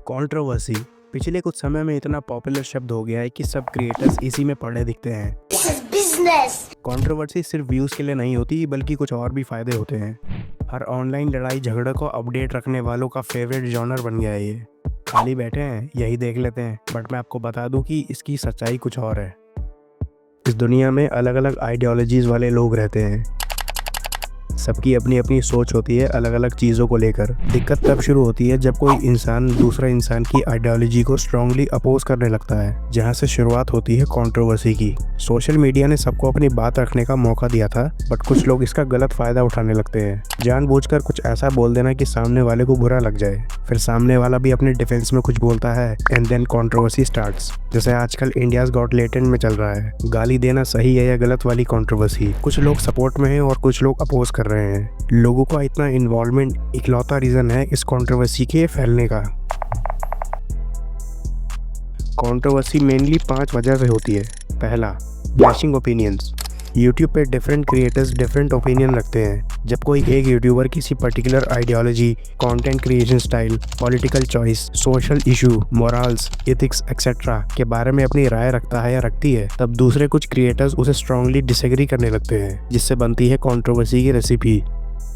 Controversy पिछले कुछ समय में इतना पॉपुलर शब्द हो गया है कि सब क्रिएटर्स इसी में पड़े दिखते हैं। कंट्रोवर्सी सिर्फ व्यूज के लिए नहीं होती बल्कि कुछ और भी फायदे होते हैं। हर ऑनलाइन लड़ाई झगड़े को अपडेट रखने वालों का फेवरेट जॉनर बन गया है ये। खाली बैठे हैं यही देख लेते हैं, बट मैं आपको बता दूं कि इसकी सच्चाई कुछ और है। इस दुनिया में अलग अलग आइडियोलॉजीज वाले लोग रहते हैं। सबकी अपनी अपनी सोच होती है अलग अलग चीज़ों को लेकर। दिक्कत तब शुरू होती है जब कोई इंसान दूसरा इंसान की आइडियोलॉजी को स्ट्रांगली अपोज करने लगता है, जहां से शुरुआत होती है कंट्रोवर्सी की। सोशल मीडिया ने सबको अपनी बात रखने का मौका दिया था, बट कुछ लोग इसका गलत फायदा उठाने लगते हैं। जानबूझकर कुछ ऐसा बोल देना कि सामने वाले को बुरा लग जाए, फिर सामने वाला भी अपने डिफेंस में कुछ बोलता है एंड देन कंट्रोवर्सी स्टार्ट्स। जैसे आजकल इंडियाज गॉट लेटेंट में चल रहा है। गाली देना सही है या गलत वाली कंट्रोवर्सी। कुछ लोग सपोर्ट में हैं और कुछ लोग अपोज कर रहे हैं। लोगों का इतना इन्वॉल्वमेंट इकलौता रीजन है इस कंट्रोवर्सी के फैलने का। कंट्रोवर्सी मेनली 5 वजह से होती है। पहला, क्लैशिंग ओपिनियंस। यूट्यूब पे डिफरेंट क्रिएटर्स डिफरेंट ओपिनियन रखते हैं। जब कोई एक यूट्यूबर किसी particular ideology, content creation style, political choice, social issue, morals, ethics etcetera के बारे में अपनी राय रखता है या रखती है, तब दूसरे कुछ क्रिएटर्स उसे स्ट्रांगली डिसएग्री करने लगते हैं, जिससे बनती है कंट्रोवर्सी की रेसिपी।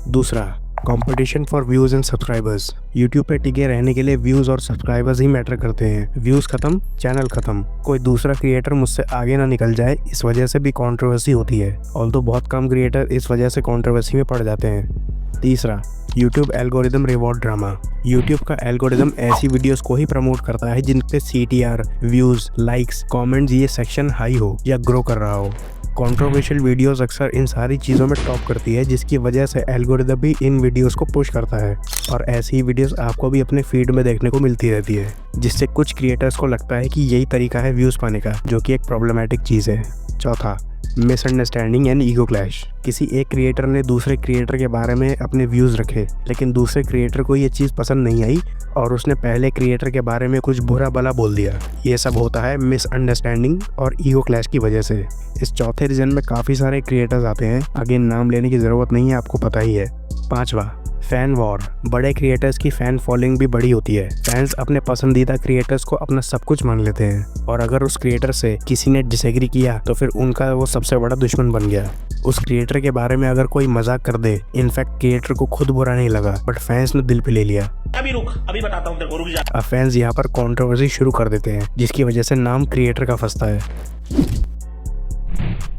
दूसरा, competition for views and subscribers. YouTube पे टिके रहने के लिए व्यूज और सब्सक्राइबर्स ही मैटर करते हैं। व्यूज खत्म, चैनल खत्म। कोई दूसरा क्रिएटर मुझसे आगे ना निकल जाए, इस वजह से भी कंट्रोवर्सी होती है। ऑल्दो बहुत कम क्रिएटर इस वजह से कंट्रोवर्सी में पड़ जाते हैं। तीसरा, YouTube algorithm reward drama. YouTube का एल्गोरिदम ऐसी वीडियोस को ही प्रमोट करता है जिन पे CTR, व्यूज, लाइक्स, कमेंट्स ये सेक्शन हाई हो या ग्रो कर रहा हो। कंट्रोवर्शियल वीडियोस अक्सर इन सारी चीज़ों में टॉप करती है, जिसकी वजह से एल्गोरिदम भी इन वीडियोस को पुश करता है और ऐसी ही वीडियोस आपको भी अपने फीड में देखने को मिलती रहती है, जिससे कुछ क्रिएटर्स को लगता है कि यही तरीका है व्यूज़ पाने का, जो कि एक प्रॉब्लमैटिक चीज़ है। चौथा, मिसअंडरस्टैंडिंग एंड ईगो क्लैश। किसी एक क्रिएटर ने दूसरे क्रिएटर के बारे में अपने व्यूज़ रखे, लेकिन दूसरे क्रिएटर को ये चीज़ पसंद नहीं आई और उसने पहले क्रिएटर के बारे में कुछ बुरा भला बोल दिया। ये सब होता है मिसअंडरस्टैंडिंग और ईगो क्लैश की वजह से। इस चौथे रीजन में काफ़ी सारे क्रिएटर्स आते हैं। आगे नाम लेने की ज़रूरत नहीं है, आपको पता ही है। पांचवा, फैन वॉर। बड़े क्रिएटर्स की फैन फॉलोइंग भी बड़ी होती है। फैंस अपने पसंदीदा क्रिएटर्स को अपना सब कुछ मान लेते हैं और अगर उस क्रिएटर से किसी ने डिसएग्री किया तो फिर उनका वो सबसे बड़ा दुश्मन बन गया। उस क्रिएटर के बारे में अगर कोई मजाक कर दे, इनफैक्ट क्रिएटर को खुद बुरा नहीं लगा, बट फैंस ने दिल पे ले लिया। अभी बताता हूँ तेरे को, रुक जा। अब फैंस यहाँ पर कंट्रोवर्सी शुरू कर देते हैं, जिसकी वजह से नाम क्रिएटर का फंसता है।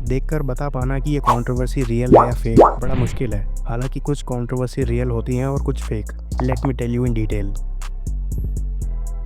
देखकर बता पाना कि ये कंट्रोवर्सी रियल है या फेक बड़ा मुश्किल है। हालांकि कुछ कंट्रोवर्सी रियल होती हैं और कुछ fake. Let me tell you in detail.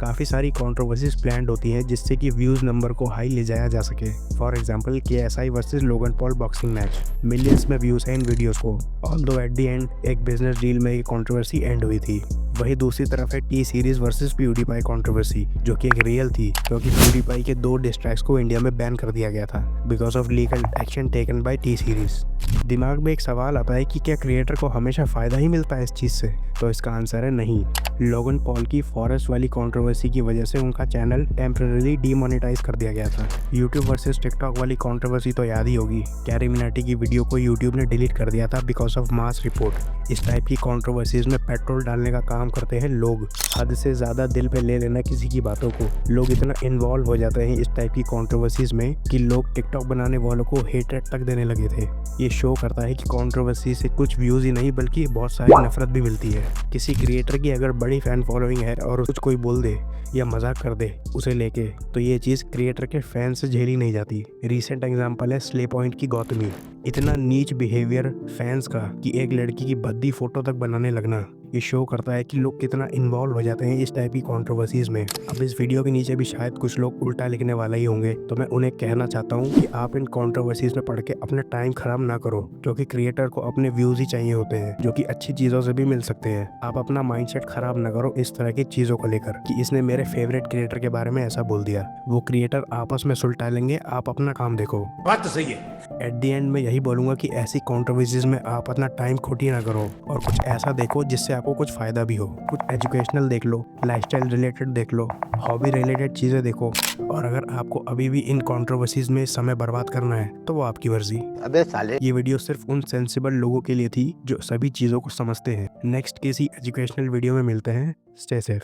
काफ़ी सारी कंट्रोवर्सीज प्लान्ड होती हैं जिससे कि व्यूज़ नंबर को हाई ले जाया जा सके। For example, KSI versus Logan Paul boxing match. Millions में व्यूज़ हैं इन वीडियोस को। ऑल्दो एट द एंड एक बिजनेस डील में ये कंट्रोवर्सी एंड हुई थी। वही दूसरी तरफ है T series versus PewDiePie controversy, जो कि एक रियल थी, क्योंकि PewDiePie के 2 डिस्ट्रैक्ट्स को इंडिया में बैन कर दिया गया था because of legal action taken by T series. दिमाग में एक सवाल आता है कि क्या क्रिएटर को हमेशा फ़ायदा ही मिलता है इस चीज़ से? तो इसका आंसर है नहीं। लोगन पॉल की फॉरेस्ट वाली कंट्रोवर्सी की वजह से उनका चैनल टेम्परेरी डीमोनेटाइज कर दिया गया था। यूट्यूब वर्सेस टिकटॉक वाली कंट्रोवर्सी तो याद ही होगी। कैरी मिनाटी की वीडियो को यूट्यूब ने डिलीट कर दिया था बिकॉज ऑफ मास रिपोर्ट। इस टाइप की कंट्रोवर्सीज में पेट्रोल डालने का काम करते हैं लोग। हद से ज़्यादा दिल पे ले लेना किसी की बातों को। लोग इतना इन्वॉल्व हो जाते हैं इस टाइप की कंट्रोवर्सीज में कि लोग टिकटॉक बनाने वालों को हेट तक देने लगे थे। ये शो करता है कि कंट्रोवर्सी से कुछ व्यूज़ ही नहीं बल्कि बहुत सारी नफरत भी मिलती है। किसी क्रिएटर की अगर बड़ी फैन फॉलोइंग है और कुछ कोई बोल दे या मजाक कर दे उसे लेके, तो ये चीज़ क्रिएटर के फैन से झेली नहीं जाती। रीसेंट एग्जांपल है स्ले पॉइंट की गौतमी। इतना नीच बिहेवियर फैंस का कि एक लड़की की भद्दी फोटो तक बनाने लगना, ये शो करता है कि लोग कितना इन्वॉल्व हो जाते हैं इस टाइप की कंट्रोवर्सीज में। अब इस वीडियो के नीचे भी शायद कुछ लोग उल्टा लिखने वाला ही होंगे, तो मैं उन्हें कहना चाहता हूँ कि आप इन कंट्रोवर्सीज में पढ़ के अपना टाइम खराब ना करो, क्योंकि क्रिएटर को अपने व्यूज ही चाहिए होते हैं, जो कि अच्छी चीज़ों से भी मिल सकते हैं। आप अपना माइंडसेट खराब ना करो इस तरह की चीज़ों को लेकर कि इसने मेरे फेवरेट क्रिएटर के बारे में ऐसा बोल दिया। वो क्रिएटर आपस में सुलटा लेंगे, आप अपना काम देखो। बात तो सही है। एट द एंड मैं यही बोलूँगा कि ऐसी कंट्रोवर्सीज में आप अपना टाइम खोटी ना करो और कुछ ऐसा देखो जिससे आपको कुछ फ़ायदा भी हो। कुछ एजुकेशनल देख लो, लाइफस्टाइल रिलेटेड देख लो, हॉबी रिलेटेड चीज़ें देखो। और अगर आपको अभी भी इन कंट्रोवर्सीज में समय बर्बाद करना है तो वो आपकी मर्जी। अबे साले, ये वीडियो सिर्फ उन सेंसिबल लोगों के लिए थी जो सभी चीज़ों को समझते हैं। नेक्स्ट किसी एजुकेशनल वीडियो में मिलते हैं। Stay safe.